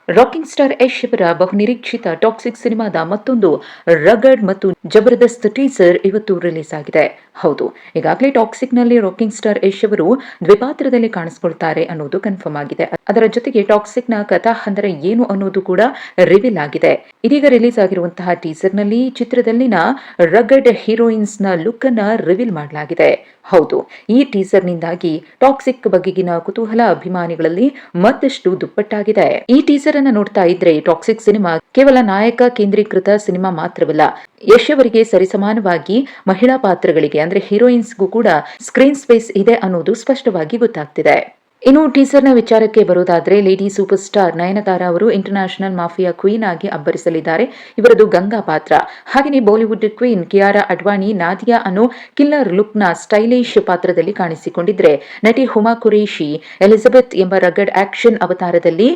Rocking star Yash ಅವರ ಬಹುನಿರೀಕ್ಷಿತ toxic ಸಿನಿಮಾದ ಮತ್ತೊಂದು ರಗಡ್ ಮತ್ತು ಜಬರ್ದಸ್ತ್ ಟೀಸರ್ ಇವತ್ತು ರಿಲೀಸ್ ಆಗಿದೆ. ಹೌದು, ಈಗಾಗಲೇ ಟಾಕ್ಸಿಕ್ ನಲ್ಲಿ ರಾಕಿಂಗ್ ಸ್ಟಾರ್ ಯಶ್ ಅವರು ದ್ವಿಪಾತ್ರದಲ್ಲಿ ಕಾಣಿಸಿಕೊಳ್ತಾರೆ ಅನ್ನೋದು ಕನ್ಫರ್ಮ್ ಆಗಿದೆ. ಅದರ ಜೊತೆಗೆ ಟಾಕ್ಸಿಕ್ ನ ಕಥಾ ಹಂದರ ಏನು ಅನ್ನೋದು ಕೂಡ ರಿವೀಲ್ ಆಗಿದೆ. ಇದೀಗ ರಿಲೀಸ್ ಆಗಿರುವಂತಹ ಟೀಸರ್ ನಲ್ಲಿ ಚಿತ್ರದಲ್ಲಿನ ರಗಡ್ ಹೀರೋಯಿನ್ಸ್ ನ ಲುಕ್ ಅನ್ನ ರಿವೀಲ್ ಮಾಡಲಾಗಿದೆ. ಹೌದು, ಈ ಟೀಸರ್ ನಿಂದಾಗಿ ಟಾಕ್ಸಿಕ್ ಬಗೆಗಿನ ಕುತೂಹಲ ಅಭಿಮಾನಿಗಳಲ್ಲಿ ಮತ್ತಷ್ಟು ದುಪ್ಪಟ್ಟಾಗಿದೆ. ಈ ಟೀಸರ್ ಅನ್ನ ನೋಡ್ತಾ ಇದ್ರೆ ಟಾಕ್ಸಿಕ್ ಸಿನಿಮಾ ಕೇವಲ ನಾಯಕ ಕೇಂದ್ರೀಕೃತ ಸಿನಿಮಾ ಮಾತ್ರವಲ್ಲ, ಯಶ್ ಅವರಿಗೆ ಸರಿಸಮಾನವಾಗಿ ಮಹಿಳಾ ಪಾತ್ರಗಳಿಗೆ ಅಂದ್ರೆ ಹೀರೋಯಿನ್ಸ್ಗೂ ಕೂಡ ಸ್ಕ್ರೀನ್ ಸ್ಪೇಸ್ ಇದೆ ಅನ್ನೋದು ಸ್ಪಷ್ಟವಾಗಿ ಗೊತ್ತಾಗ್ತಿದೆ. ಇನ್ನು ಟೀಸರ್ನ ವಿಚಾರಕ್ಕೆ ಬರೋದಾದ್ರೆ, ಲೇಡಿ ಸೂಪರ್ ಸ್ಟಾರ್ ನಯನತಾರ ಅವರು ಇಂಟರ್ನ್ಯಾಷನಲ್ ಮಾಫಿಯಾ ಕ್ವೀನ್ ಆಗಿ ಅಬ್ಬರಿಸಲಿದ್ದಾರೆ. ಇವರದು ಗಂಗಾ ಪಾತ್ರ. ಹಾಗೆಯೇ ಬಾಲಿವುಡ್ ಕ್ವೀನ್ ಕಿಯಾರಾ ಅಡ್ವಾಣಿ ನಾದಿಯಾ ಅನ್ನೋ ಕಿಲ್ಲರ್ ಲುಕ್ನ ಸ್ಟೈಲಿಶ್ ಪಾತ್ರದಲ್ಲಿ ಕಾಣಿಸಿಕೊಂಡಿದ್ರೆ, ನಟಿ ಹುಮಾ ಕುರೇಶಿ ಎಲಿಜಬೆತ್ ಎಂಬ ರಗಡ್ ಆಕ್ಷನ್ ಅವತಾರದಲ್ಲಿ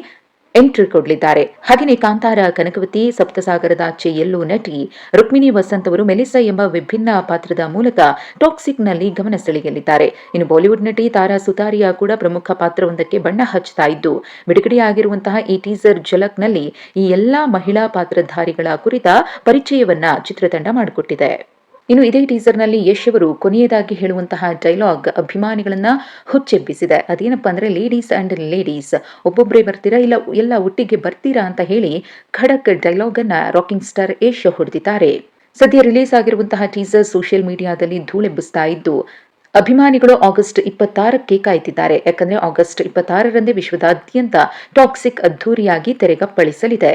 ಎಂಟ್ರಿ ಕೊಡಲಿದ್ದಾರೆ. ಹಾಗೆಯೇ ಕಾಂತಾರ ಕನಕವತಿ, ಸಪ್ತಸಾಗರದಾಚೆ ಎಲ್ಲೋ ನಟಿ ರುಕ್ಮಿಣಿ ವಸಂತ್ ಅವರು ಮೆಲಿಸಾ ಎಂಬ ವಿಭಿನ್ನ ಪಾತ್ರದ ಮೂಲಕ ಟಾಕ್ಸಿಕ್ ನಲ್ಲಿ ಗಮನ ಸೆಳೆಯಲಿದ್ದಾರೆ. ಇನ್ನು ಬಾಲಿವುಡ್ ನಟಿ ತಾರಾ ಸುತಾರಿಯಾ ಕೂಡ ಪ್ರಮುಖ ಪಾತ್ರವೊಂದಕ್ಕೆ ಬಣ್ಣ ಹಚ್ಚುತ್ತಾ ಇದ್ದು, ಬಿಡುಗಡೆಯಾಗಿರುವಂತಹ ಈ ಟೀಸರ್ ಝಲಕ್ ನಲ್ಲಿ ಈ ಎಲ್ಲಾ ಮಹಿಳಾ ಪಾತ್ರಧಾರಿಗಳ ಕುರಿತ ಪರಿಚಯವನ್ನ ಚಿತ್ರತಂಡ ಮಾಡಿಕೊಟ್ಟಿದೆ. ಇನ್ನು ಇದೇ ಟೀಸರ್ ನಲ್ಲಿ ಯಶ್ ಅವರು ಕೊನೆಯದಾಗಿ ಹೇಳುವಂತಹ ಡೈಲಾಗ್ ಅಭಿಮಾನಿಗಳನ್ನ ಹುಚ್ಚೆಬ್ಬಿಸಿದೆ. ಅದೇನಪ್ಪಾ ಅಂದ್ರೆ, ಲೇಡೀಸ್ ಅಂಡ್ ಲೇಡೀಸ್, ಒಬ್ಬೊಬ್ಬರೇ ಬರ್ತೀರಾ ಇಲ್ಲ ಎಲ್ಲ ಒಟ್ಟಿಗೆ ಬರ್ತೀರಾ ಅಂತ ಹೇಳಿ ಖಡಕ್ ಡೈಲಾಗ್ ಅನ್ನ ರಾಕಿಂಗ್ ಸ್ಟಾರ್ ಯಶ್ ಹೊಡೆದಿದ್ದಾರೆ. ಸದ್ಯ ರಿಲೀಸ್ ಆಗಿರುವಂತಹ ಟೀಸರ್ ಸೋಷಿಯಲ್ ಮೀಡಿಯಾದಲ್ಲಿ ಧೂಳೆಬ್ಬಿಸ್ತಾ ಇದ್ದು, ಅಭಿಮಾನಿಗಳು ಆಗಸ್ಟ್ 26ಕ್ಕೆ ಕಾಯ್ತಿದ್ದಾರೆ. ಯಾಕಂದ್ರೆ ಆಗಸ್ಟ್ 26ರಂದೇ ವಿಶ್ವದಾದ್ಯಂತ ಟಾಕ್ಸಿಕ್ ಅದ್ದೂರಿಯಾಗಿ ತೆರೆಗಪ್ಪಳಿಸಲಿದೆ.